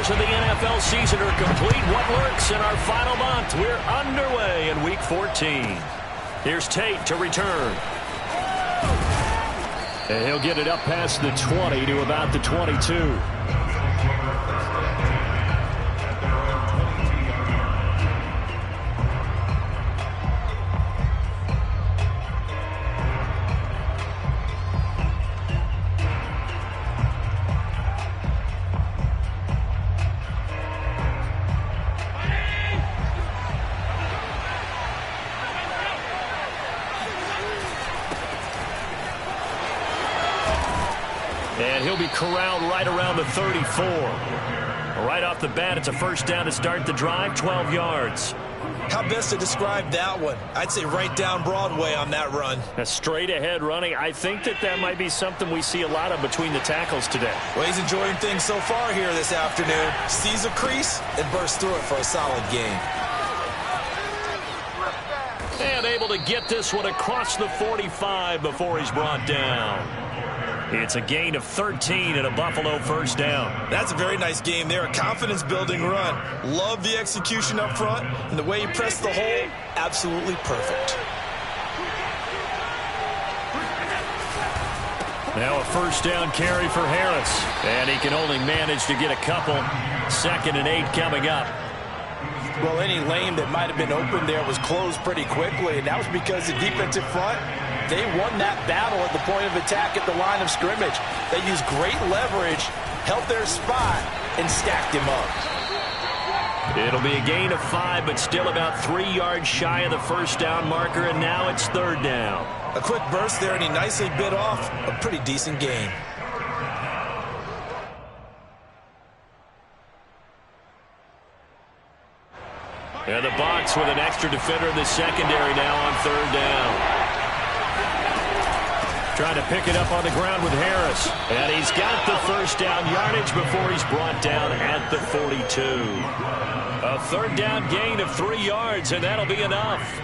quarters of the NFL season are complete. What lurks in our final month? We're underway in Week 14. Here's Tate to return. And he'll get it up past the 20 to about the 22. And he'll be corralled right around the 34. Right off the bat, it's a first down to start the drive, 12 yards. How best to describe that one? I'd say right down Broadway on that run. A straight ahead running. I think that might be something we see a lot of between the tackles today. Well, he's enjoying things so far here this afternoon. Sees a crease and bursts through it for a solid gain. And able to get this one across the 45 before he's brought down. It's a gain of 13 and a Buffalo first down. That's a very nice game there. A confidence-building run. Love the execution up front. And the way he pressed the hole, absolutely perfect. Now a first down carry for Harris. And he can only manage to get a couple. 2nd and 8 coming up. Well, any lane that might have been open there was closed pretty quickly, and that was because the defensive front, they won that battle at the point of attack at the line of scrimmage. They used great leverage, held their spot, and stacked him up. It'll be a gain of 5, but still about 3 yards shy of the first down marker, and now it's 3rd down. A quick burst there, and he nicely bit off a pretty decent gain. And the box with an extra defender in the secondary now on 3rd down. Trying to pick it up on the ground with Harris. And he's got the first down yardage before he's brought down at the 42. A 3rd down gain of 3 yards, and that'll be enough.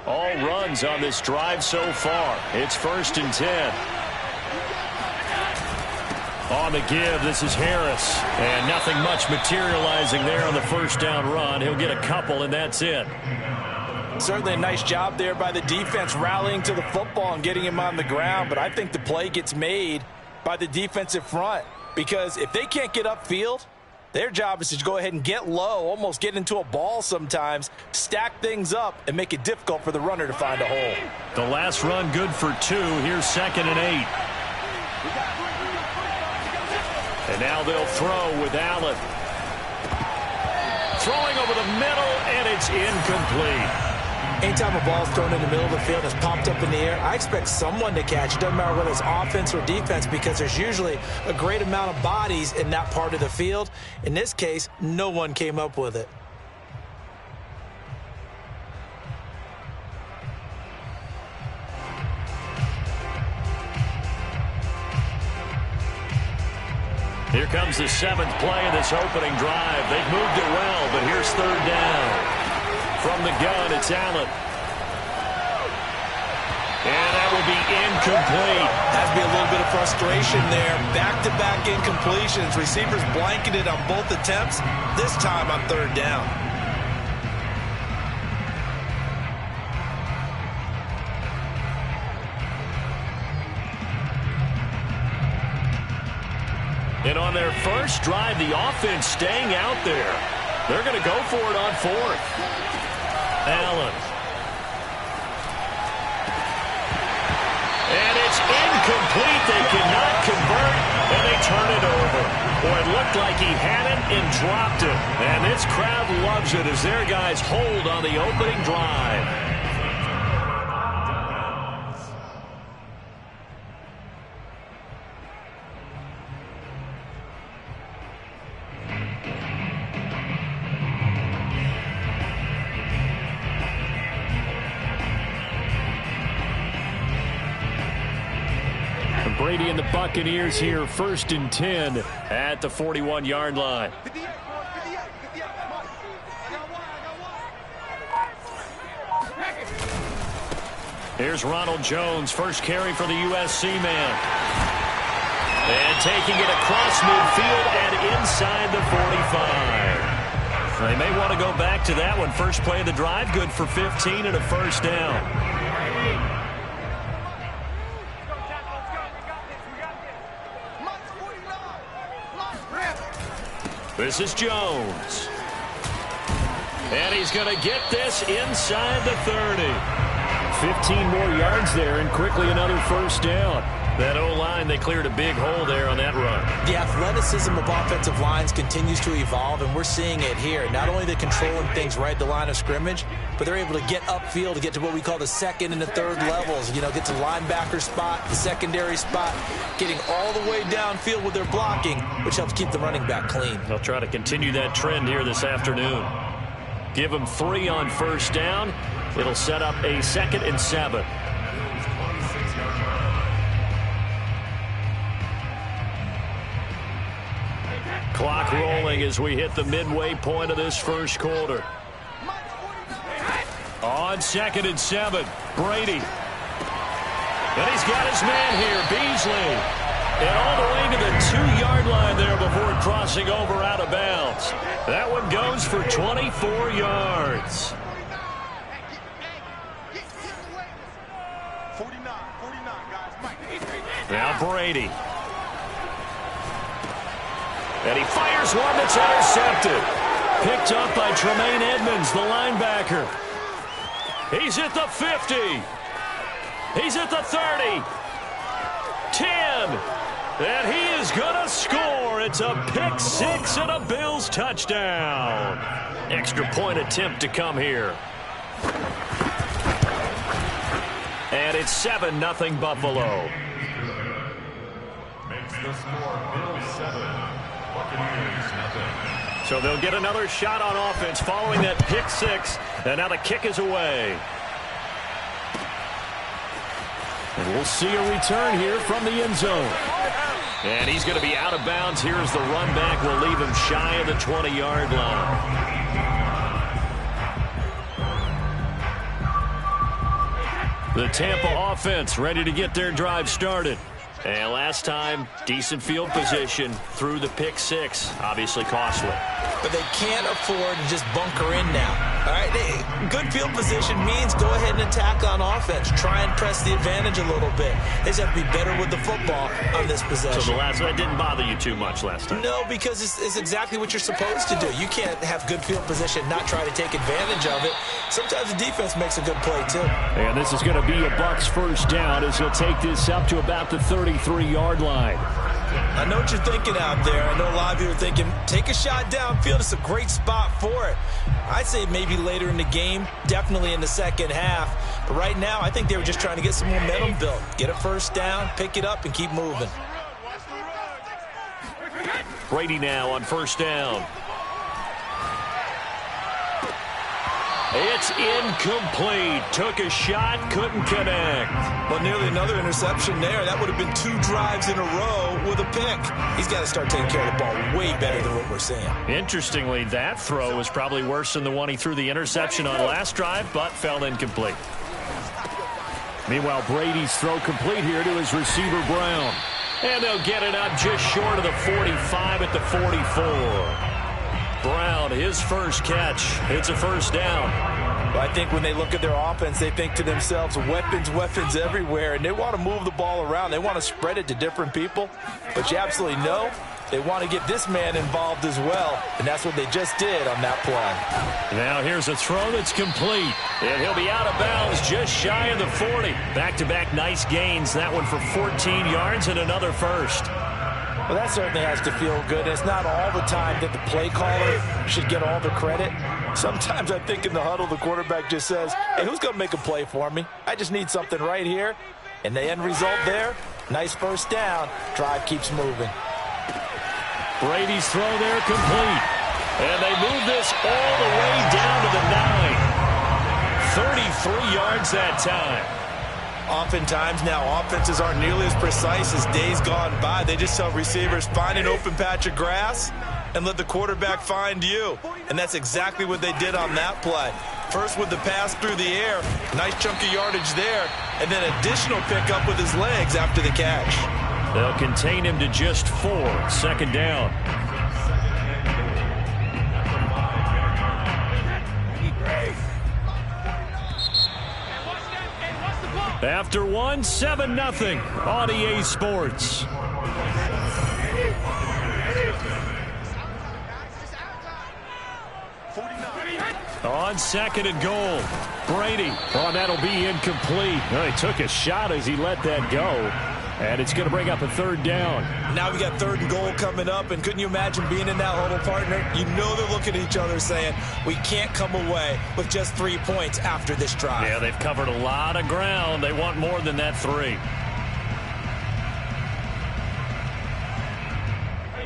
All runs on this drive so far. It's 1st and 10. On the give, this is Harris. And nothing much materializing there on the first down run. He'll get a couple, and that's it. Certainly a nice job there by the defense rallying to the football and getting him on the ground. But I think the play gets made by the defensive front. Because if they can't get upfield, their job is to go ahead and get low, almost get into a ball sometimes, stack things up, and make it difficult for the runner to find a hole. The last run good for 2. Here's 2nd and 8. And now they'll throw with Allen. Throwing over the middle, and it's incomplete. Anytime a ball's thrown in the middle of the field and it's popped up in the air, I expect someone to catch it. Doesn't matter whether it's offense or defense, because there's usually a great amount of bodies in that part of the field. In this case, no one came up with it. Here comes the 7th play of this opening drive. They've moved it well, but here's 3rd down. From the gun, it's Allen. And that will be incomplete. Has to be a little bit of frustration there. Back-to-back incompletions. Receivers blanketed on both attempts, this time on 3rd down. And on their first drive, the offense staying out there. They're going to go for it on 4th. Allen. And it's incomplete. They cannot convert, and they turn it over. Boy, it looked like he had it and dropped it. And this crowd loves it as their guys hold on the opening drive. Brady and the Buccaneers here, 1st and 10 at the 41-yard line. Here's Ronald Jones, first carry for the USC man. And taking it across midfield and inside the 45. They may want to go back to that one. First play of the drive, good for 15 and a first down. This is Jones. And he's going to get this inside the 30. 15 more yards there and quickly another first down. That O-line, they cleared a big hole there on that run. The athleticism of offensive lines continues to evolve, and we're seeing it here. Not only they're controlling things right at the line of scrimmage, but they're able to get upfield to get to what we call the second and the third levels. You know, get to linebacker spot, the secondary spot, getting all the way downfield with their blocking, which helps keep the running back clean. They'll try to continue that trend here this afternoon. Give them 3 on first down. It'll set up a 2nd and 7. Clock rolling as we hit the midway point of this first quarter. On 2nd and 7, Brady. And he's got his man here, Beasley. And all the way to the 2-yard line there before crossing over out of bounds. That one goes for 24 yards. 49, guys. Now Brady. And he fires one that's intercepted. Picked up by Tremaine Edmonds, the linebacker. He's at the 50. He's at the 30. 10. And he is going to score. It's a pick 6 and a Bills touchdown. Extra point attempt to come here. And it's 7-0 Buffalo. Makes the score Bills 7. Buccaneers nothing. So they'll get another shot on offense following that pick 6. And now the kick is away. And we'll see a return here from the end zone. And he's going to be out of bounds. Here's the run back. We'll leave him shy of the 20-yard line. The Tampa offense ready to get their drive started. And last time, decent field position through the pick 6. Obviously costly. But they can't afford to just bunker in now. All right, good field position means go ahead and attack on offense. Try and press the advantage a little bit. They just have to be better with the football on this possession. So that didn't bother you too much last time? No, because it's exactly what you're supposed to do. You can't have good field position, not try to take advantage of it. Sometimes the defense makes a good play, too. And this is going to be a Bucs first down as he'll take this up to about the 33-yard line. I know what you're thinking out there. I know a lot of you are thinking, take a shot downfield. It's a great spot for it. I'd say maybe later in the game, definitely in the second half. But right now, I think they were just trying to get some momentum built. Get a first down, pick it up, and keep moving. Brady now on first down. It's incomplete. Took a shot, couldn't connect. Well, nearly another interception there. That would have been 2 drives in a row with a pick. He's got to start taking care of the ball way better than what we're seeing. Interestingly, that throw was probably worse than the one he threw the interception on last drive, but fell incomplete. Meanwhile, Brady's throw complete here to his receiver, Brown. And they'll get it up just short of the 45 at the 44. Brown, his first catch. It's a first down. Well, I think when they look at their offense, they think to themselves, weapons everywhere, and they want to move the ball around. They want to spread it to different people. But you absolutely know they want to get this man involved as well, and that's what they just did on that play. Now here's a throw that's complete, and he'll be out of bounds just shy of the 40. Back-to-back nice gains. That one for 14 yards and another first. Well, that certainly has to feel good. It's not all the time that the play caller should get all the credit. Sometimes I think in the huddle, the quarterback just says, hey, who's going to make a play for me? I just need something right here. And the end result there, nice first down. Drive keeps moving. Brady's throw there complete. And they move this all the way down to the 9. 33 yards that time. Oftentimes now offenses aren't nearly as precise as days gone by. They just tell receivers, find an open patch of grass and let the quarterback find you. And that's exactly what they did on that play. First with the pass through the air. Nice chunk of yardage there. And then additional pickup with his legs after the catch. They'll contain him to just 4. Second down. After 1, 7-0 on EA Sports. On second and goal, Brady. Oh, that'll be incomplete. Oh, he took a shot as he let that go. And it's going to bring up a third down. Now we got third and goal coming up, and couldn't you imagine being in that huddle, partner? You know they're looking at each other saying, we can't come away with just 3 points after this drive. Yeah, they've covered a lot of ground. They want more than that 3.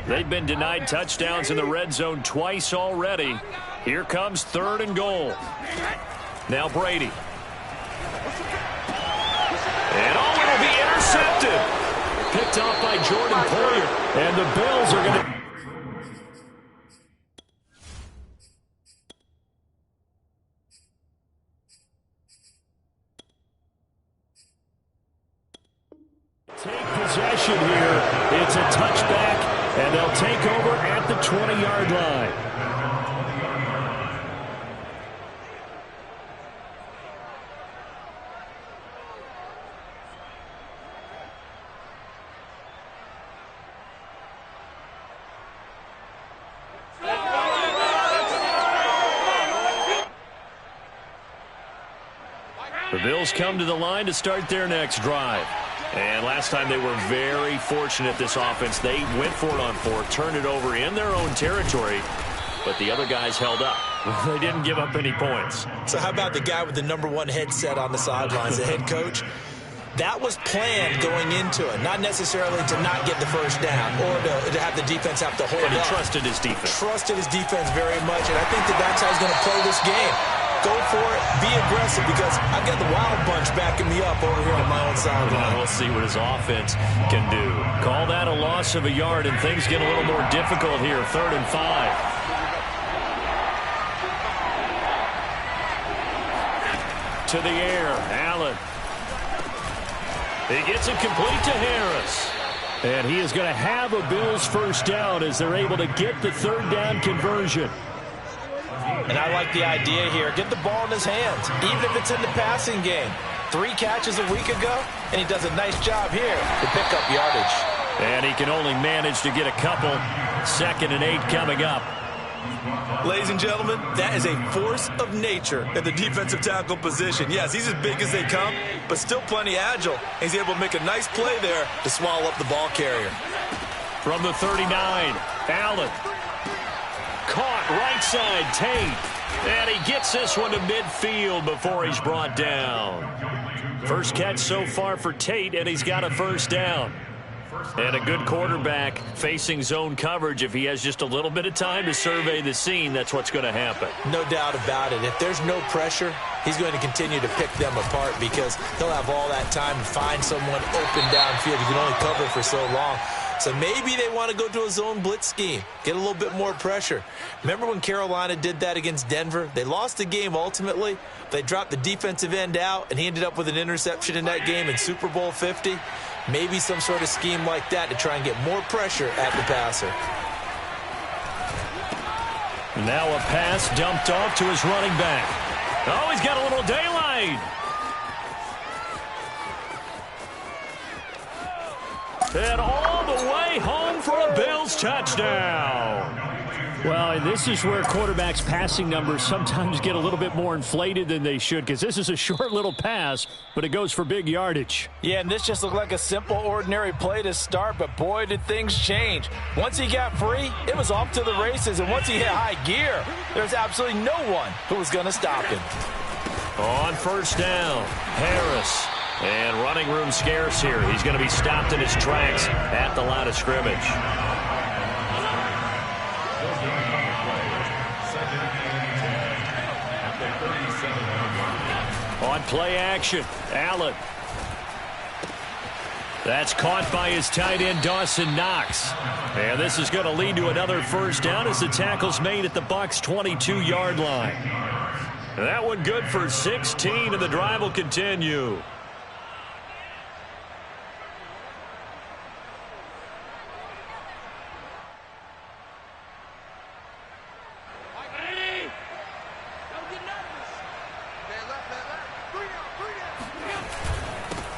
They've been denied touchdowns in the red zone twice already. Here comes third and goal. Now Brady. And it'll be intercepted. Picked off by Jordan Poyer. And the Bills are going to... take possession here. It's a touchback, and they'll take over at the 20-yard line. The Bills come to the line to start their next drive. And last time they were very fortunate, this offense. They went for it on 4, turned it over in their own territory, but the other guys held up. They didn't give up any points. So how about the guy with the #1 headset on the sidelines, the head coach? That was planned going into it, not necessarily to not get the first down or to have the defense have to hold up. But he trusted his defense. Trusted his defense very much, and I think that's how he's going to play this game. Go for it, be aggressive, because I've got the Wild Bunch backing me up over here on my own sideline. We'll see what his offense can do. Call that a loss of a yard, and things get a little more difficult here. 3rd and 5. To the air, Allen. He gets it complete to Harris. And he is going to have a Bills first down as they're able to get the third down conversion. And I like the idea here. Get the ball in his hands, even if it's in the passing game. 3 catches a week ago, and he does a nice job here to pick up yardage. And he can only manage to get a couple. 2nd and 8 coming up. Ladies and gentlemen, that is a force of nature in the defensive tackle position. Yes, he's as big as they come, but still plenty agile. He's able to make a nice play there to swallow up the ball carrier. From the 39, Allen. Caught right side, Tate. And he gets this one to midfield before he's brought down. First catch so far for Tate, and he's got a first down. And a good quarterback facing zone coverage. If he has just a little bit of time to survey the scene, that's what's going to happen. No doubt about it. If there's no pressure, he's going to continue to pick them apart because he'll have all that time to find someone open downfield. You can only cover for so long. So maybe they want to go to a zone blitz scheme, get a little bit more pressure. Remember when Carolina did that against Denver? They lost the game ultimately. They dropped the defensive end out, and he ended up with an interception in that game in Super Bowl 50. Maybe some sort of scheme like that to try and get more pressure at the passer. Now a pass dumped off to his running back. Oh, he's got a little daylight. And all the way home for a Bills touchdown. Well, and this is where quarterbacks' passing numbers sometimes get a little bit more inflated than they should, because this is a short little pass, but it goes for big yardage. Yeah, and this just looked like a simple, ordinary play to start, but boy, did things change. Once he got free, it was off to the races, and once he hit high gear, there's absolutely no one who was going to stop him. On first down, Harris. And running room scarce here. He's going to be stopped in his tracks at the line of scrimmage. On play action, Allen. That's caught by his tight end, Dawson Knox. And this is going to lead to another first down as the tackle's made at the Bucs' 22-yard line. That one good for 16, and the drive will continue.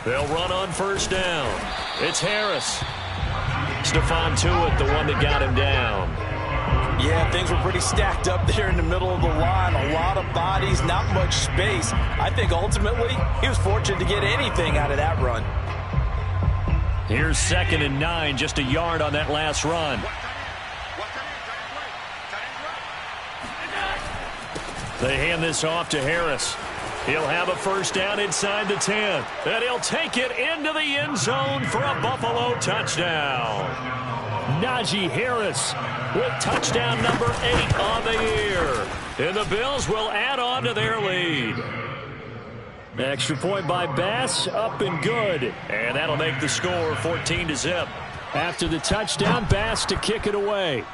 They'll run on first down. It's Harris. Stephon Tuitt, the one that got him down. Yeah, things were pretty stacked up there in the middle of the line. A lot of bodies, not much space. I think ultimately he was fortunate to get anything out of that run. Here's 2nd and 9, just a yard on that last run. They hand this off to Harris. He'll have a first down inside the 10. And he'll take it into the end zone for a Buffalo touchdown. Najee Harris with touchdown number 8 on the year. And the Bills will add on to their lead. Extra point by Bass, up and good. And that'll make the score 14-0. After the touchdown, Bass to kick it away.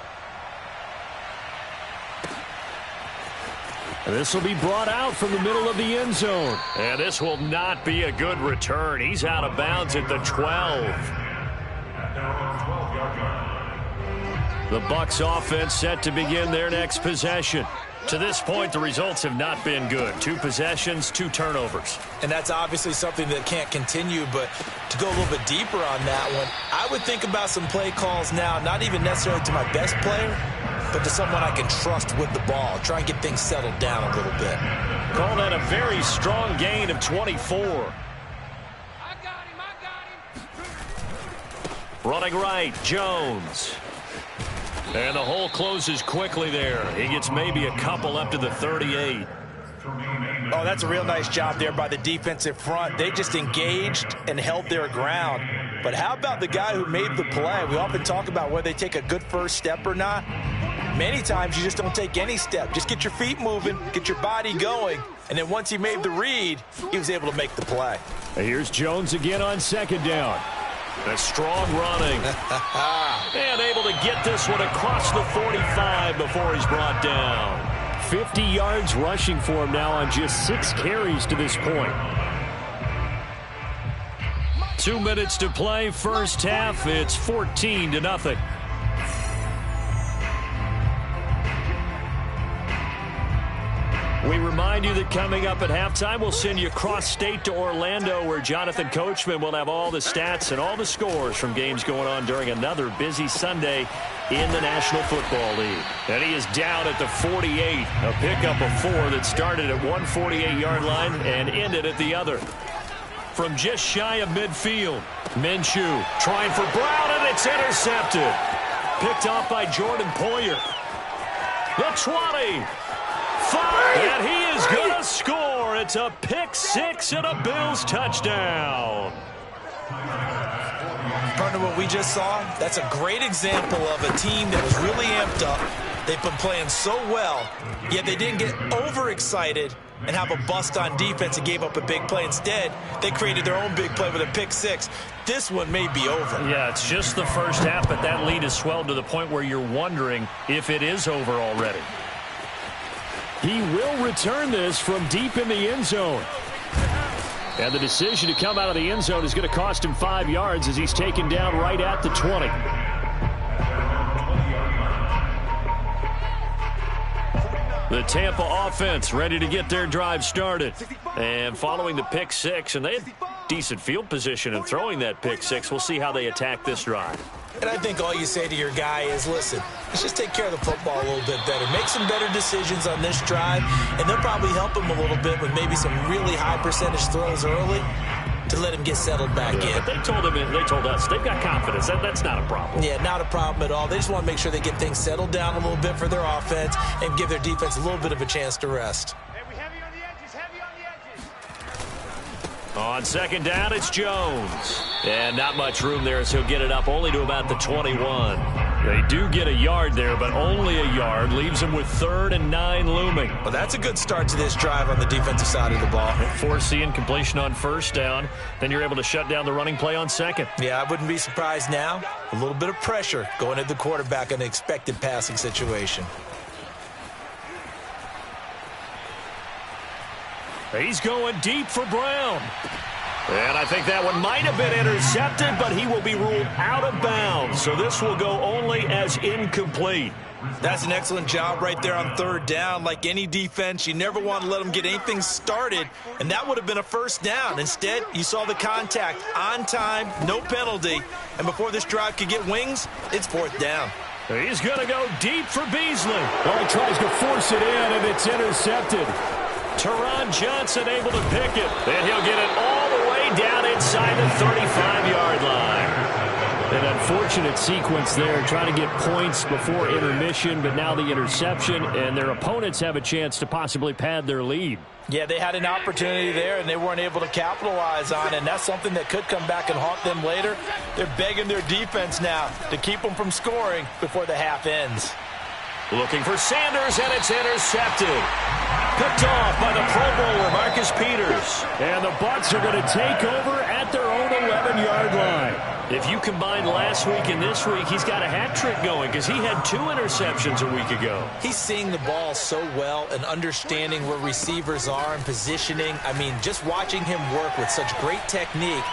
This will be brought out from the middle of the end zone. And this will not be a good return. He's out of bounds at the 12. The Bucs offense set to begin their next possession. To this point, the results have not been good. 2 possessions, 2 turnovers. And that's obviously something that can't continue, but to go a little bit deeper on that one, I would think about some play calls now, not even necessarily to my best player, but to someone I can trust with the ball. Try and get things settled down a little bit. Call that a very strong gain of 24. I got him. Running right, Jones. And the hole closes quickly there. He gets maybe a couple up to the 38. Oh, that's a real nice job there by the defensive front. They just engaged and held their ground. But how about the guy who made the play? We often talk about whether they take a good first step or not. Many times you just don't take any step. Just get your feet moving, get your body going, and then once he made the read, he was able to make the play. Here's Jones again on 2nd down. A strong running. And able to get this one across the 45 before he's brought down. 50 yards rushing for him now on just 6 carries to this point. 2 minutes to play, first half. It's 14-0. We remind you that coming up at halftime, we'll send you cross-state to Orlando, where Jonathan Coachman will have all the stats and all the scores from games going on during another busy Sunday in the National Football League. And he is down at the 48, a pickup of 4 that started at one 48-yard line and ended at the other. From just shy of midfield, Minshew trying for Brown, and it's intercepted. Picked off by Jordan Poyer. The 20. 5, and he is going to score. It's a pick 6 and a Bills touchdown. Partner, what we just saw, that's a great example of a team that was really amped up. They've been playing so well, yet they didn't get overexcited and have a bust on defense and gave up a big play. Instead, they created their own big play with a pick 6. This one may be over. Yeah, it's just the first half, but that lead has swelled to the point where you're wondering if it is over already. He will return this from deep in the end zone. And the decision to come out of the end zone is going to cost him 5 yards as he's taken down right at the 20. The Tampa offense ready to get their drive started. And following the pick 6, and they had decent field position in throwing that pick 6. We'll see how they attack this drive. And I think all you say to your guy is, listen, let's just take care of the football a little bit better. Make some better decisions on this drive, and they'll probably help him a little bit with maybe some really high percentage throws early to let him get settled back in. But they told us they've got confidence. That's not a problem. Yeah, not a problem at all. They just want to make sure they get things settled down a little bit for their offense and give their defense a little bit of a chance to rest. On 2nd down, it's Jones. And not much room there, so he'll get it up only to about the 21. They do get a yard there, but only a yard. Leaves them with 3rd and 9 looming. Well, that's a good start to this drive on the defensive side of the ball. Force the incompletion on 1st down. Then you're able to shut down the running play on 2nd. Yeah, I wouldn't be surprised now. A little bit of pressure going at the quarterback in an expected passing situation. He's going deep for Brown. And I think that one might have been intercepted, but he will be ruled out of bounds. So this will go only as incomplete. That's an excellent job right there on third down. Like any defense, you never want to let them get anything started, and that would have been a first down. Instead, you saw the contact on time, no penalty, and before this drive could get wings, it's fourth down. He's going to go deep for Beasley. Oh, he tries to force it in, and it's intercepted. Teron Johnson able to pick it, and he'll get it all the way down inside the 35-yard line. An unfortunate sequence there, trying to get points before intermission, but now the interception, and their opponents have a chance to possibly pad their lead. Yeah, they had an opportunity there, and they weren't able to capitalize on it, and that's something that could come back and haunt them later. They're begging their defense now to keep them from scoring before the half ends. Looking for Sanders, and it's intercepted. Picked off by the Pro Bowler, Marcus Peters. And the Bucs are going to take over at their own 11-yard line. If you combine last week and this week, he's got a hat trick going because he had 2 interceptions a week ago. He's seeing the ball so well and understanding where receivers are and positioning. I mean, just watching him work with such great technique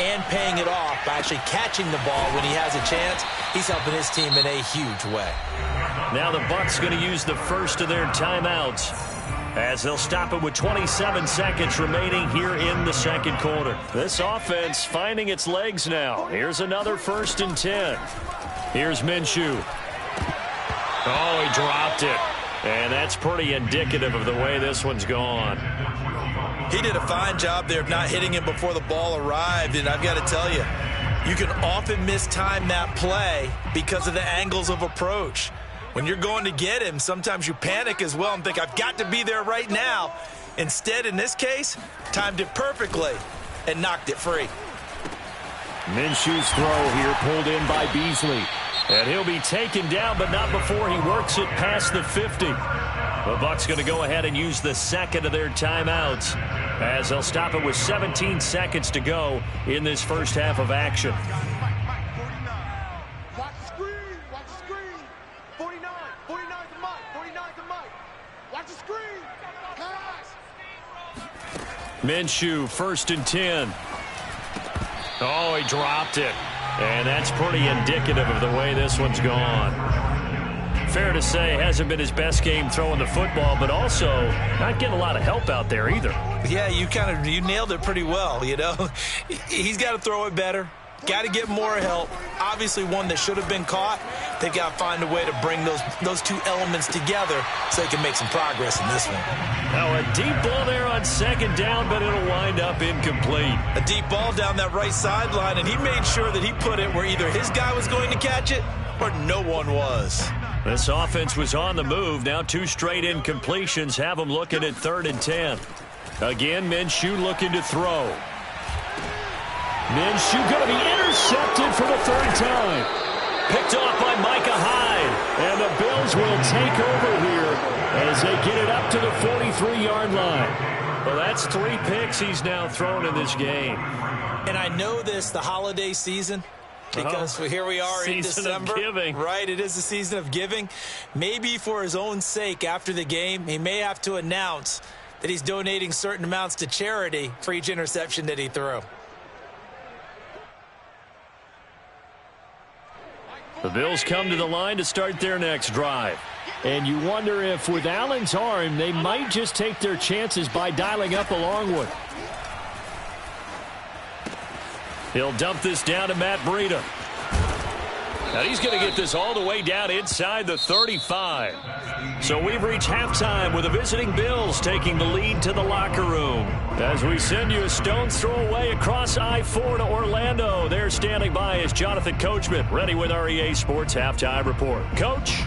and paying it off by actually catching the ball when he has a chance, he's helping his team in a huge way. Now the Bucs going to use the first of their timeouts as they'll stop it with 27 seconds remaining here in the second quarter. This offense finding its legs now. Here's another 1st and 10. Here's Minshew. Oh, he dropped it. And that's pretty indicative of the way this one's gone. He did a fine job there of not hitting him before the ball arrived, and I've got to tell you, you can often mistime that play because of the angles of approach. When you're going to get him, sometimes you panic as well and think, I've got to be there right now. Instead, in this case, timed it perfectly and knocked it free. Minshew's throw here pulled in by Beasley. And he'll be taken down, but not before he works it past the 50. The Bucs going to go ahead and use the second of their timeouts as they'll stop it with 17 seconds to go in this first half of action. Watch the screen. Watch the screen. 49. 49's the mic. 49's the mic. Watch the screen. Pass. Minshew, 1st and 10. Oh, he dropped it. And that's pretty indicative of the way this one's gone. Fair to say, hasn't been his best game throwing the football, but also not getting a lot of help out there either. Yeah, you nailed it pretty well, you know. He's got to throw it better. Got to get more help. Obviously one that should have been caught. They've got to find a way to bring those 2 elements together so they can make some progress in this one. Now a deep ball there on 2nd down, but it'll wind up incomplete. A deep ball down that right sideline, and he made sure that he put it where either his guy was going to catch it or no one was. This offense was on the move. Now 2 straight incompletions have them looking at 3rd and 10. Again, Minshew looking to throw. Minshew going to be intercepted for the 3rd time. Picked off by Micah Hyde. And the Bills will take over here as they get it up to the 43-yard line. Well, that's 3 picks he's now thrown in this game. And I know this, the holiday season, because here we are in December. Season of giving. Right, it is the season of giving. Maybe for his own sake after the game, he may have to announce that he's donating certain amounts to charity for each interception that he threw. The Bills come to the line to start their next drive. And you wonder if with Allen's arm, they might just take their chances by dialing up a long one. He'll dump this down to Matt Breida. And he's going to get this all the way down inside the 35. So we've reached halftime with the visiting Bills taking the lead to the locker room. As we send you a stone's throw away across I-4 to Orlando. There standing by is Jonathan Coachman, ready with our EA Sports Halftime Report. Coach?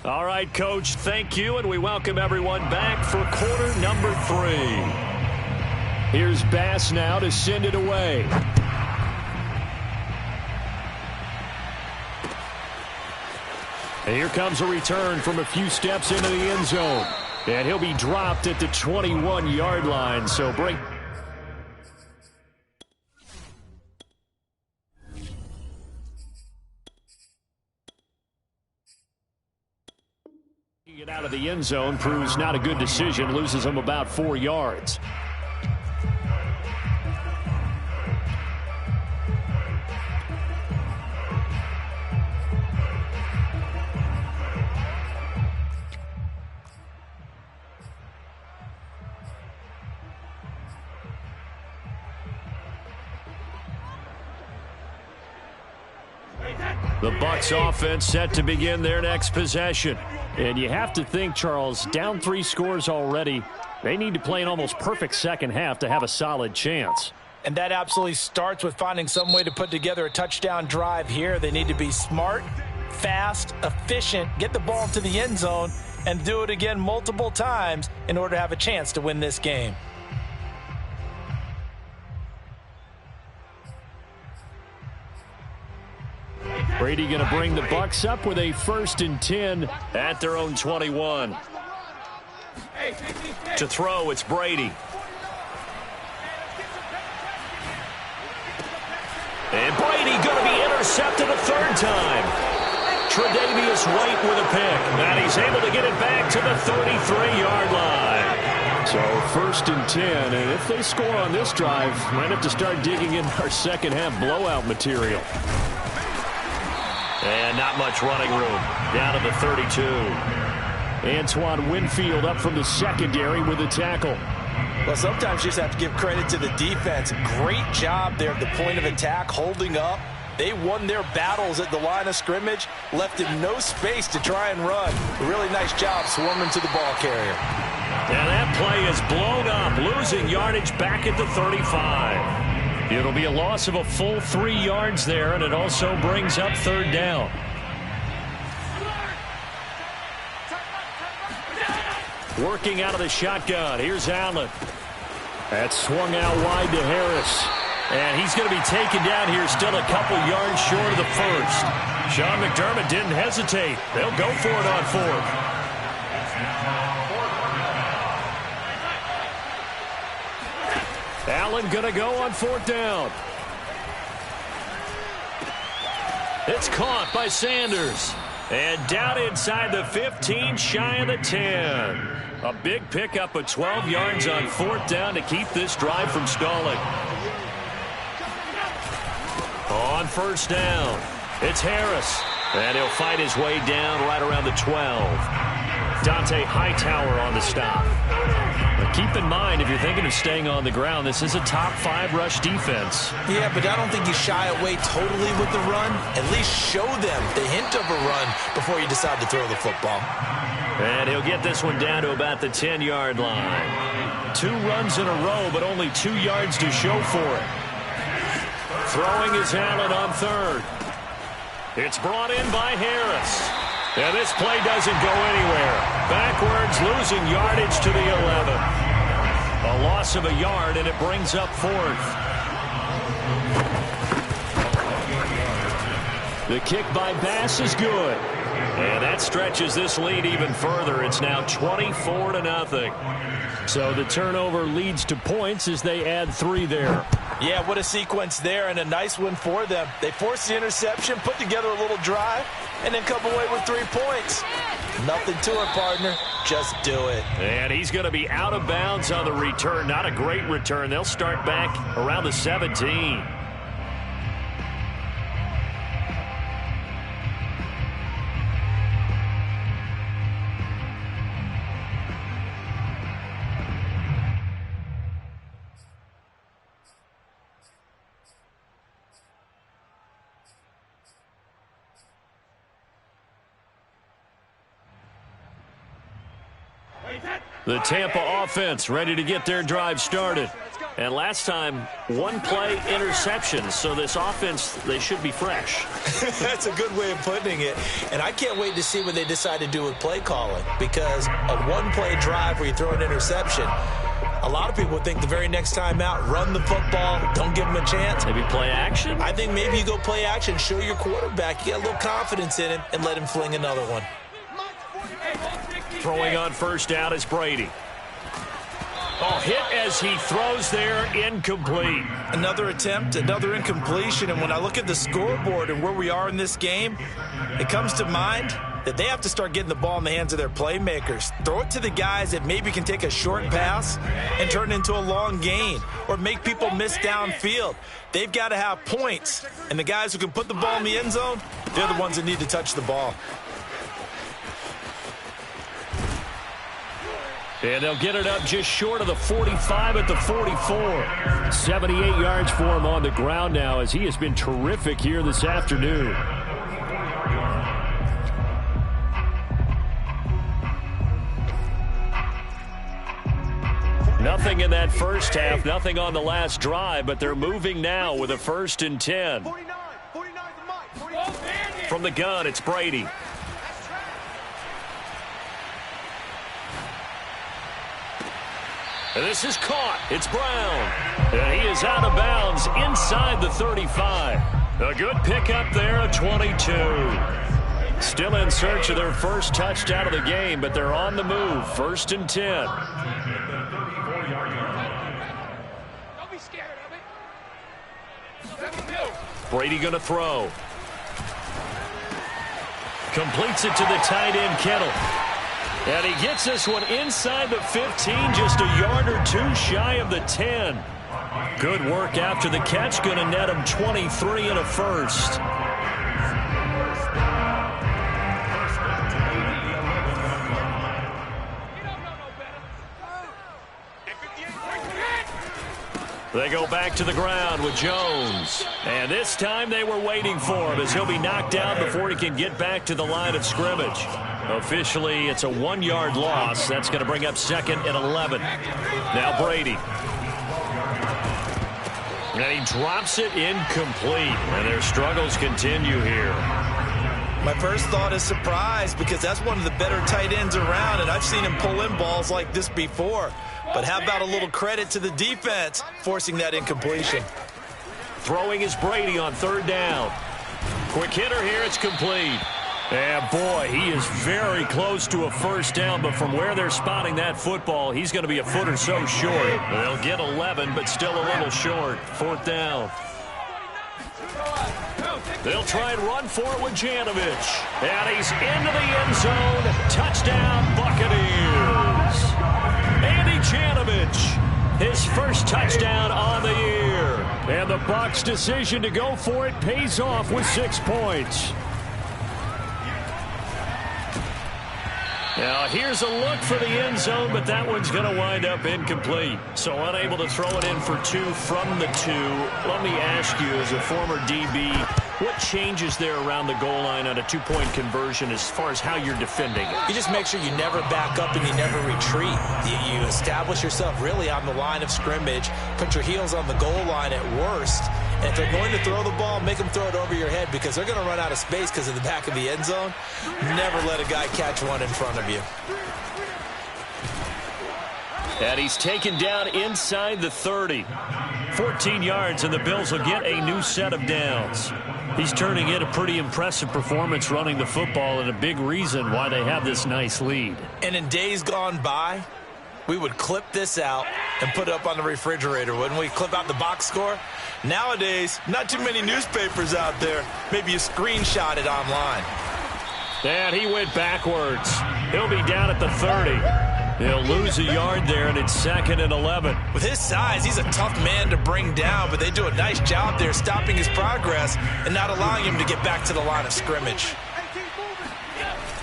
All right, Coach, thank you, and we welcome everyone back for quarter number 3. Here's Bass now to send it away. And here comes a return from a few steps into the end zone. And he'll be dropped at the 21-yard line. So break. It out of the end zone proves not a good decision. Loses him about 4 yards. The Bucs offense set to begin their next possession. And you have to think, Charles, down 3 scores already. They need to play an almost perfect second half to have a solid chance. And that absolutely starts with finding some way to put together a touchdown drive here. They need to be smart, fast, efficient, get the ball into the end zone, and do it again multiple times in order to have a chance to win this game. Brady going to bring the Bucs up with a 1st and 10 at their own 21. To throw, it's Brady. And Brady going to be intercepted a 3rd time. Tre'Davious White with a pick. And he's able to get it back to the 33-yard line. So 1st and 10. And if they score on this drive, might have to start digging in our second half blowout material. And not much running room. Down to the 32. Antoine Winfield up from the secondary with a tackle. Well, sometimes you just have to give credit to the defense. Great job there at the point of attack, holding up. They won their battles at the line of scrimmage, left in no space to try and run. A really nice job swarming to the ball carrier. And that play is blown up, losing yardage back at the 35. It'll be a loss of a full 3 yards there, and it also brings up 3rd down. Working out of the shotgun. Here's Allen. That's swung out wide to Harris. And he's going to be taken down here, still a couple yards short of the 1st. Sean McDermott didn't hesitate. They'll go for it on 4th. Allen going to go on 4th down. It's caught by Sanders. And down inside the 15, shy of the 10. A big pickup of 12 yards on 4th down to keep this drive from stalling. On 1st down, it's Harris. And he'll fight his way down right around the 12. Dante Hightower on the stop. But keep in mind, if you're thinking of staying on the ground, this is a top 5 rush defense. Yeah, but I don't think you shy away totally with the run. At least show them the hint of a run before you decide to throw the football. And he'll get this one down to about the 10-yard line. 2 runs in a row, but only 2 yards to show for it. Throwing is Allen on 3rd. It's brought in by Harris. And this play doesn't go anywhere. Backwards, losing yardage to the 11. A loss of a yard, and it brings up 4th. The kick by Bass is good. And that stretches this lead even further. It's now 24-0. So the turnover leads to points as they add 3 there. Yeah, what a sequence there, and a nice one for them. They forced the interception, put together a little drive, and then come away with 3 points. Nothing to it, partner. Just do it. And he's going to be out of bounds on the return. Not a great return. They'll start back around the 17. The Tampa offense ready to get their drive started. And last time, 1 play interception. So this offense, they should be fresh. That's a good way of putting it. And I can't wait to see what they decide to do with play calling. Because a 1-play drive where you throw an interception, A lot of people think the very next time out, run the football, don't give him a chance. Maybe play action? I think maybe you go play action, show your quarterback you got a little confidence in him, and let him fling another one. Throwing on first down is Brady. Oh, hit as he throws there, incomplete. Another attempt, another incompletion, and when I look at the scoreboard and where we are in this game, it comes to mind that they have to start getting the ball in the hands of their playmakers. Throw it to the guys that maybe can take a short pass and turn it into a long gain or make people miss downfield. They've got to have points, and the guys who can put the ball in the end zone, they're the ones that need to touch the ball. And they'll get it up just short of the 45 at the 44. 78 yards for him on the ground now as he has been terrific here this afternoon. Nothing in that first half, nothing on the last drive, but they're moving now with a 1st and 10. From the gun, it's Brady. And this is caught. It's Brown. And he is out of bounds inside the 35. A good pickup there at 22. Still in search of their first touchdown of the game, but they're on the move. 1st and 10. Don't be scared of it. Brady going to throw. Completes it to the tight end, Kittle. And he gets this one inside the 15, just a yard or two shy of the 10. Good work after the catch, going to net him 23 and a first. They go back to the ground with Jones. And this time they were waiting for him as he'll be knocked down before he can get back to the line of scrimmage. Officially, it's a 1-yard loss. That's going to bring up 2nd and 11. Now Brady. And he drops it incomplete. And their struggles continue here. My first thought is surprise because that's one of the better tight ends around, and I've seen him pull in balls like this before. But how about a little credit to the defense forcing that incompletion? Throwing is Brady on 3rd down. Quick hitter here, it's complete. And boy, he is very close to a first down, but from where they're spotting that football, he's going to be a foot or so short. They'll get 11, but still a little short. 4th down. They'll try and run for it with Janovich. And he's into the end zone. Touchdown, Buccaneers. Andy Janovich, his first touchdown on the year. And the Bucs' decision to go for it pays off with 6 points. Now, here's a look for the end zone, but that one's going to wind up incomplete. So unable to throw it in for 2 from the 2. Let me ask you, as a former DB, what changes there around the goal line on a 2-point conversion as far as how you're defending it? You just make sure you never back up and you never retreat. You establish yourself really on the line of scrimmage, put your heels on the goal line at worst, and if they're going to throw the ball, make them throw it over your head because they're going to run out of space because of the back of the end zone. Never let a guy catch one in front of you. And he's taken down inside the 30. 14 yards, and the Bills will get a new set of downs. He's turning in a pretty impressive performance running the football, and a big reason why they have this nice lead. And in days gone by, we would clip this out and put it up on the refrigerator, wouldn't we? Clip out the box score. Nowadays, not too many newspapers out there. Maybe you screenshot it online. And he went backwards. He'll be down at the 30. He'll lose a yard there, and it's 2nd and 11. With his size, he's a tough man to bring down, but they do a nice job there stopping his progress and not allowing him to get back to the line of scrimmage.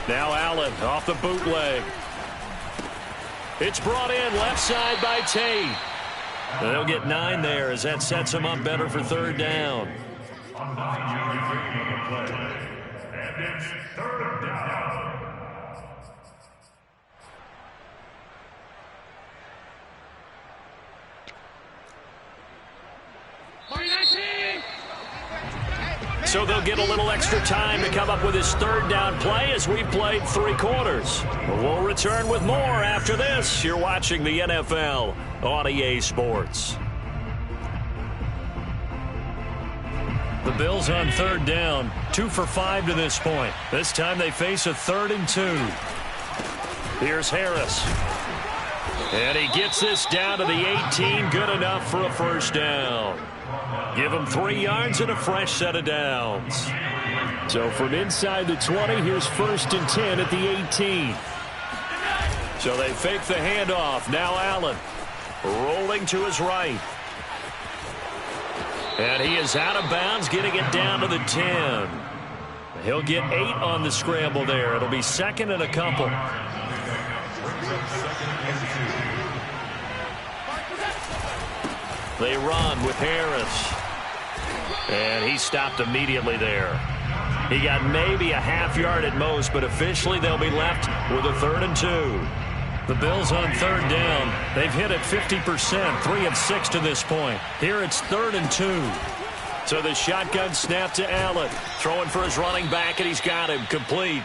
Now Allen off the bootleg. It's brought in left side by Tate. They'll get 9 there as that sets him up better for 3rd down. And it's 3rd down. So they'll get a little extra time to come up with his 3rd down play as we played 3 quarters. We'll return with more after this. You're watching the NFL. on EA Sports. The Bills on third down, 2 for 5 to this point. This time they face a 3rd and 2. Here's Harris. And he gets this down to the 18, good enough for a first down. Give him 3 yards and a fresh set of downs. So from inside the 20, here's 1st and 10 at the 18. So they fake the handoff. Now Allen rolling to his right. And he is out of bounds, getting it down to the 10. He'll get 8 on the scramble there. It'll be 2nd and a couple. They run with Harris. And he stopped immediately there. He got maybe a half yard at most, but officially they'll be left with a 3rd and 2. The Bills on third down. They've hit it 50%, 3 of 6 to this point. Here it's 3rd and 2. So the shotgun snap to Allen. Throwing for his running back, and he's got him complete.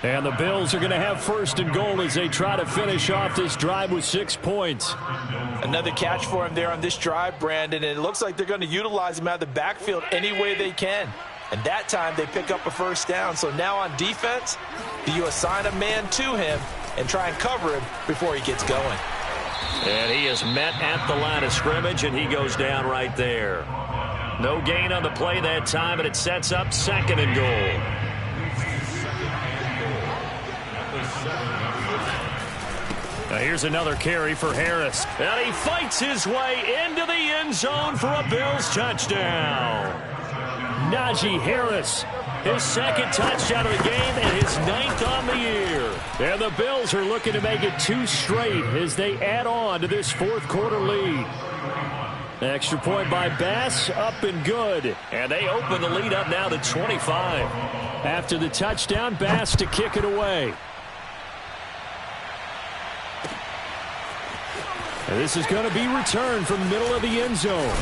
And the Bills are going to have 1st and goal as they try to finish off this drive with 6 points. Another catch for him there on this drive, Brandon, and it looks like they're going to utilize him out of the backfield any way they can. And that time they pick up a first down. So now on defense, do you assign a man to him and try and cover him before he gets going? And he is met at the line of scrimmage, and he goes down right there. No gain on the play that time, and it sets up 2nd and goal. Now here's another carry for Harris. And he fights his way into the end zone for a Bills touchdown. Najee Harris, his 2nd touchdown of the game and his 9th on the year. And the Bills are looking to make it 2 straight as they add on to this 4th quarter lead. Extra point by Bass, up and good. And they open the lead up now to 25. After the touchdown, Bass to kick it away. And this is going to be returned from the middle of the end zone.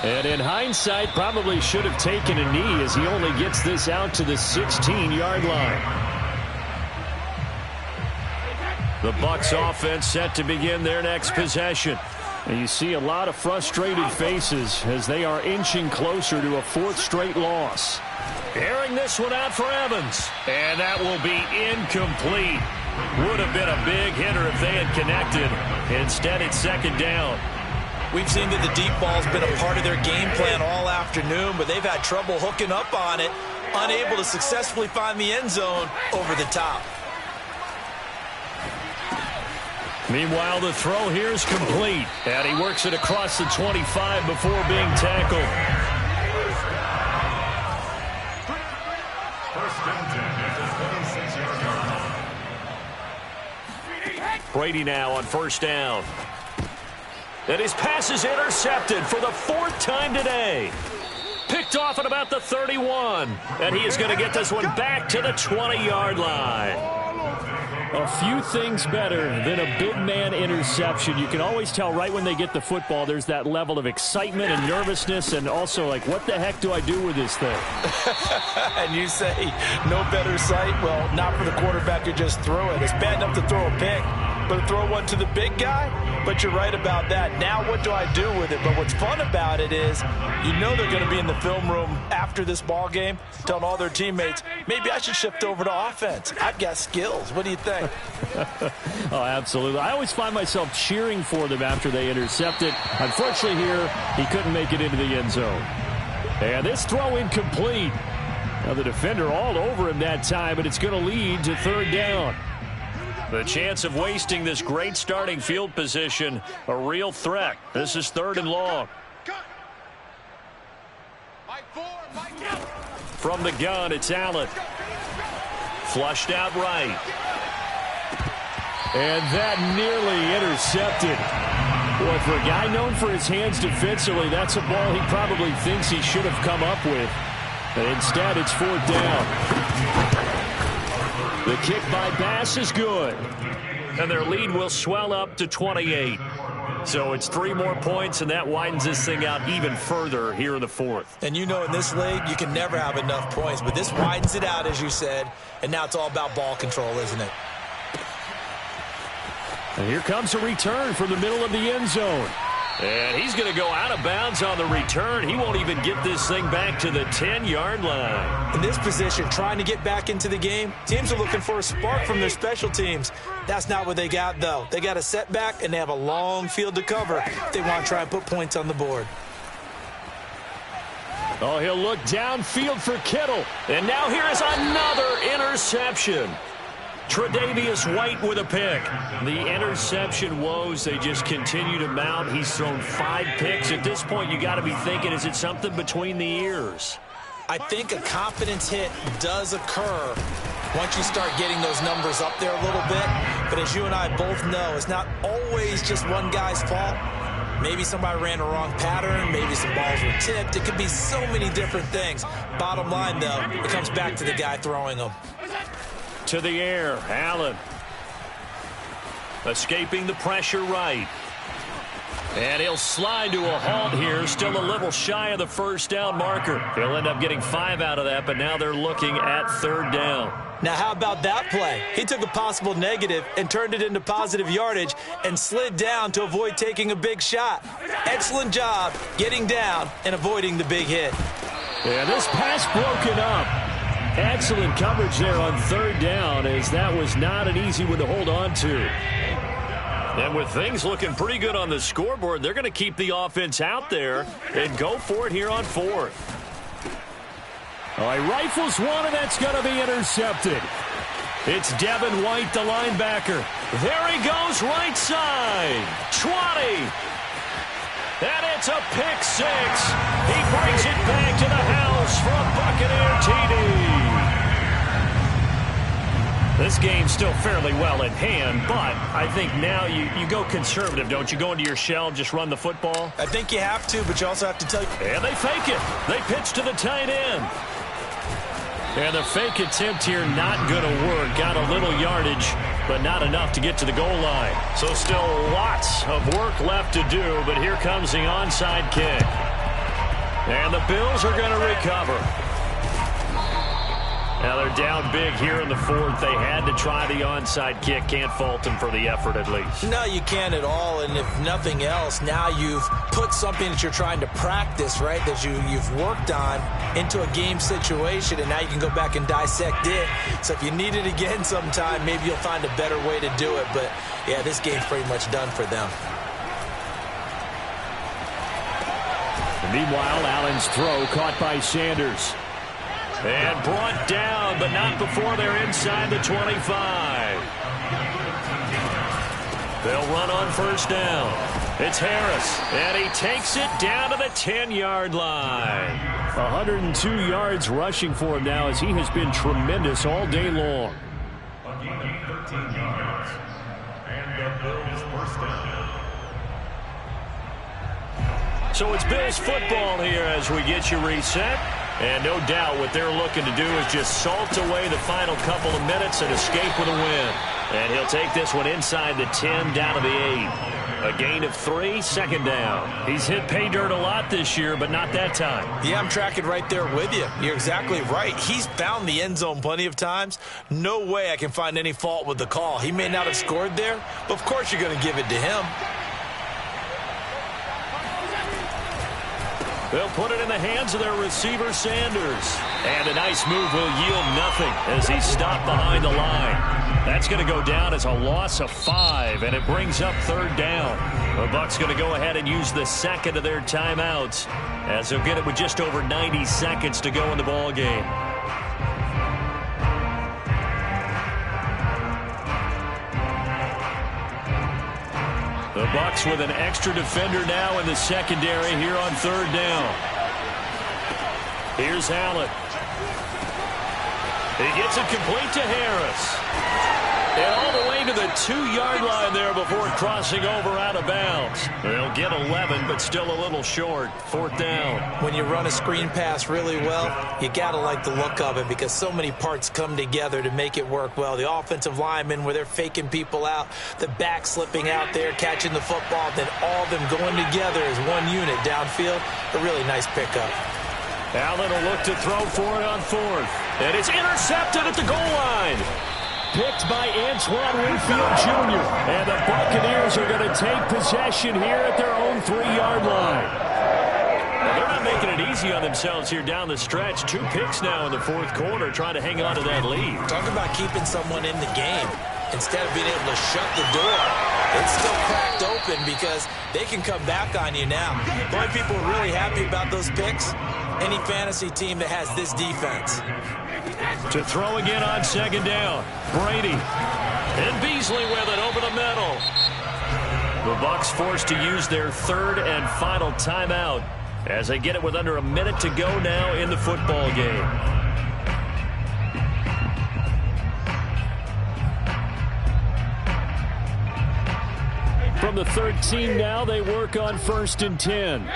And in hindsight, probably should have taken a knee as he only gets this out to the 16-yard line. The Bucs offense set to begin their next possession. And you see a lot of frustrated faces as they are inching closer to a 4th straight loss. Airing this one out for Evans. And that will be incomplete. Would have been a big hitter if they had connected. Instead, it's 2nd down. We've seen that the deep ball's been a part of their game plan all afternoon, but they've had trouble hooking up on it, unable to successfully find the end zone over the top. Meanwhile, the throw here is complete. And he works it across the 25 before being tackled. Brady now on 1st down. And his pass is intercepted for the 4th time today. Picked off at about the 31. And he is going to get this one back to the 20-yard line. A few things better than a big man interception. You can always tell right when they get the football, there's that level of excitement and nervousness, and also like, what the heck do I do with this thing? And you say, no better sight? Well, not for the quarterback to just throw it. It's bad enough to throw a pick, but to throw one to the big guy? But you're right about that. Now what do I do with it? But what's fun about it is you know they're going to be in the film room after this ball game telling all their teammates, maybe I should shift over to offense. I've got skills. What do you think? Oh, absolutely. I always find myself cheering for them after they intercept it. Unfortunately here, he couldn't make it into the end zone. And this throw incomplete. Now the defender all over him that time, but it's going to lead to 3rd down. The chance of wasting this great starting field position, a real threat. This is 3rd and long. From the gun, it's Allen. Flushed out right. And that nearly intercepted. Boy, for a guy known for his hands defensively, that's a ball he probably thinks he should have come up with. But instead, it's 4th down. The kick by Bass is good. And their lead will swell up to 28. So it's 3 more points, and that widens this thing out even further here in the 4th. And you know in this league, you can never have enough points. But this widens it out, as you said. And now it's all about ball control, isn't it? And here comes a return from the middle of the end zone. And he's going to go out of bounds on the return. He won't even get this thing back to the 10-yard line. In this position, trying to get back into the game, teams are looking for a spark from their special teams. That's not what they got, though. They got a setback, and they have a long field to cover if they want to try and put points on the board. Oh, he'll look downfield for Kittle. And now here is another interception. Tre'Davious White with a pick. The interception woes, they just continue to mount. He's thrown 5 picks. At this point, you got to be thinking, is it something between the ears? I think a confidence hit does occur once you start getting those numbers up there a little bit. But as you and I both know, it's not always just one guy's fault. Maybe somebody ran a wrong pattern. Maybe some balls were tipped. It could be so many different things. Bottom line, though, it comes back to the guy throwing them. To the air, Allen. Escaping the pressure right. And he'll slide to a halt here. Still a little shy of the first down marker. He'll end up getting 5 out of that, but now they're looking at 3rd down. Now, how about that play? He took a possible negative and turned it into positive yardage and slid down to avoid taking a big shot. Excellent job getting down and avoiding the big hit. Yeah, this pass broken up. Excellent coverage there on 3rd down, as that was not an easy one to hold on to. And with things looking pretty good on the scoreboard, they're going to keep the offense out there and go for it here on 4th. All right, rifles one, and that's going to be intercepted. It's Devin White, the linebacker. There he goes, right side. 20. And it's a pick 6. He brings it back to the house for a Buccaneer TD. This game's still fairly well in hand, but I think now you go conservative, don't you? Go into your shell, just run the football? I think you have to, but you also have to tell you. And they fake it. They pitch to the tight end. And the fake attempt here not going to work. Got a little yardage, but not enough to get to the goal line. So still lots of work left to do, but here comes the onside kick. And the Bills are going to recover. Now they're down big here in the 4th. They had to try the onside kick. Can't fault them for the effort at least. No, you can't at all. And if nothing else, now you've put something that you're trying to practice, right, that you've worked on into a game situation, and now you can go back and dissect it. So if you need it again sometime, maybe you'll find a better way to do it. But, yeah, this game's pretty much done for them. And meanwhile, Allen's throw caught by Sanders. And brought down, but not before they're inside the 25. They'll run on 1st down. It's Harris, and he takes it down to the 10-yard line. 102 yards rushing for him now, as he has been tremendous all day long. A gain of 13 yards. And the Bills 1st down. So it's Bills football here as we get you reset. And no doubt what they're looking to do is just salt away the final couple of minutes and escape with a win. And he'll take this one inside the 10, down to the 8. A gain of 3, 2nd down. He's hit pay dirt a lot this year, but not that time. Yeah, I'm tracking right there with you. You're exactly right. He's found the end zone plenty of times. No way I can find any fault with the call. He may not have scored there, but of course you're going to give it to him. They'll put it in the hands of their receiver, Sanders. And a nice move will yield nothing as he's stopped behind the line. That's going to go down as a loss of 5, and it brings up 3rd down. The Bucs going to go ahead and use the 2nd of their timeouts, as they'll get it with just over 90 seconds to go in the ball game. The Bucs with an extra defender now in the secondary here on 3rd down. Here's Allen. He gets it complete to Harris. And all the way to the 2-yard line there before crossing over out of bounds. They'll get 11, but still a little short. 4th down. When you run a screen pass really well, you got to like the look of it because so many parts come together to make it work well. The offensive linemen, where they're faking people out, the back slipping out there, catching the football, then all of them going together as one unit downfield. A really nice pickup. Allen will look to throw for it on 4th. And it's intercepted at the goal line. picked by Antoine Winfield Jr. And the Buccaneers are going to take possession here at their own 3-yard line. Well, they're not making it easy on themselves here down the stretch. 2 picks now in the fourth quarter, trying to hang on to that lead. Talk about keeping someone in the game. Instead of being able to shut the door, it's still cracked open because they can come back on you now. The only people really happy about those picks, any fantasy team that has this defense. To throw again on second down. Brady. And Beasley with it over the middle. The Bucs forced to use their 3rd and final timeout as they get it with under a minute to go now in the football game. From the 13 now, they work on 1st and 10.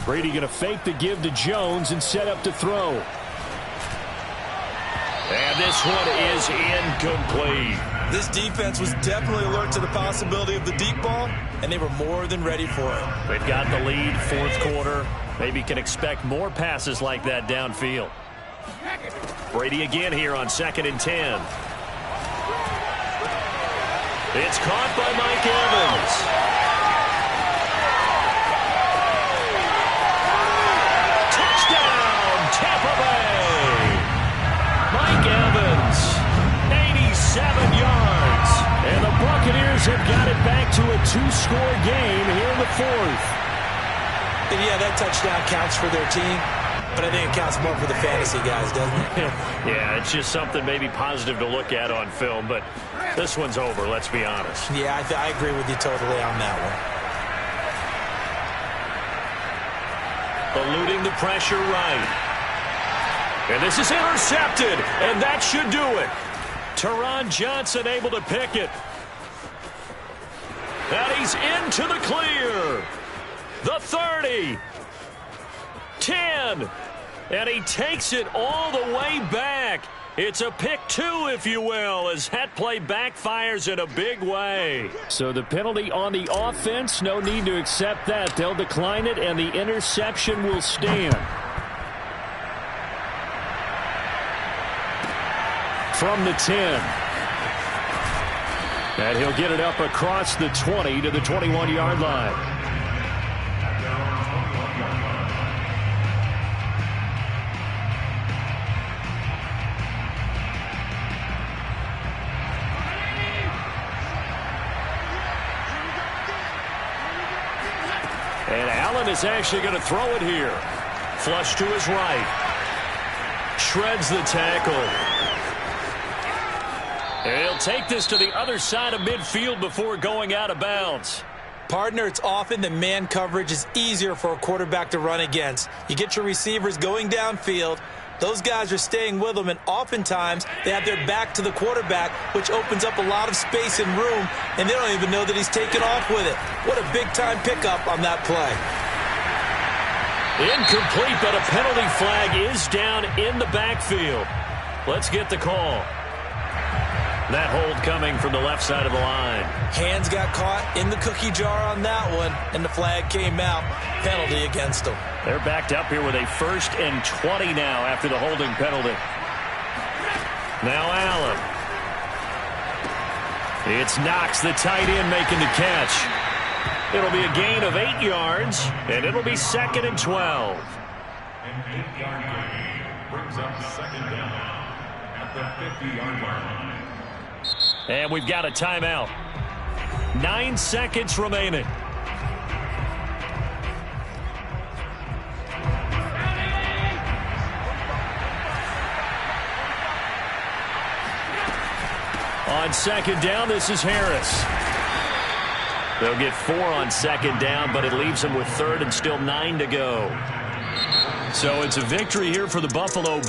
Brady going to fake the give to Jones and set up to throw. And this one is incomplete. This defense was definitely alert to the possibility of the deep ball, and they were more than ready for it. They've got the lead, fourth quarter. Maybe can expect more passes like that downfield. Brady again here on 2nd and 10. It's caught by Mike Evans. Touchdown, Tampa Bay. Mike Evans, 87 yards. And the Buccaneers have got it back to a 2-score game here in the 4th. And yeah, that touchdown counts for their team, but I think it counts more for the fantasy guys, doesn't it? Yeah, it's just something maybe positive to look at on film, but this one's over, let's be honest. Yeah, I agree with you totally on that one. Eluding the pressure right. And this is intercepted, and that should do it. Teron Johnson able to pick it. And he's into the clear. The 30. 10. And he takes it all the way back. It's a pick 2, if you will, as that play backfires in a big way. So the penalty on the offense, no need to accept that. They'll decline it, and the interception will stand. From the 10. And he'll get it up across the 20 to the 21-yard line. And Allen is actually going to throw it here. Flush to his right. Shreds the tackle. And he'll take this to the other side of midfield before going out of bounds. Partner, it's often that man coverage is easier for a quarterback to run against. You get your receivers going downfield. Those guys are staying with them, and oftentimes they have their back to the quarterback, which opens up a lot of space and room, and they don't even know that he's taken off with it. What a big-time pickup on that play. Incomplete, but a penalty flag is down in the backfield. Let's get the call. That hold coming from the left side of the line. Hands got caught in the cookie jar on that one, and the flag came out. Penalty against them. They're backed up here with a 1st and 20 now after the holding penalty. Now Allen. It's Knox, the tight end, making the catch. It'll be a gain of 8 yards, and it'll be 2nd and 12. An 8-yard gain brings up 2nd down at the 50-yard line. And we've got a timeout. 9 seconds remaining. On 2nd down, this is Harris. They'll get 4 on 2nd down, but it leaves them with 3rd and still 9 to go. So it's a victory here for the Buffalo Bills.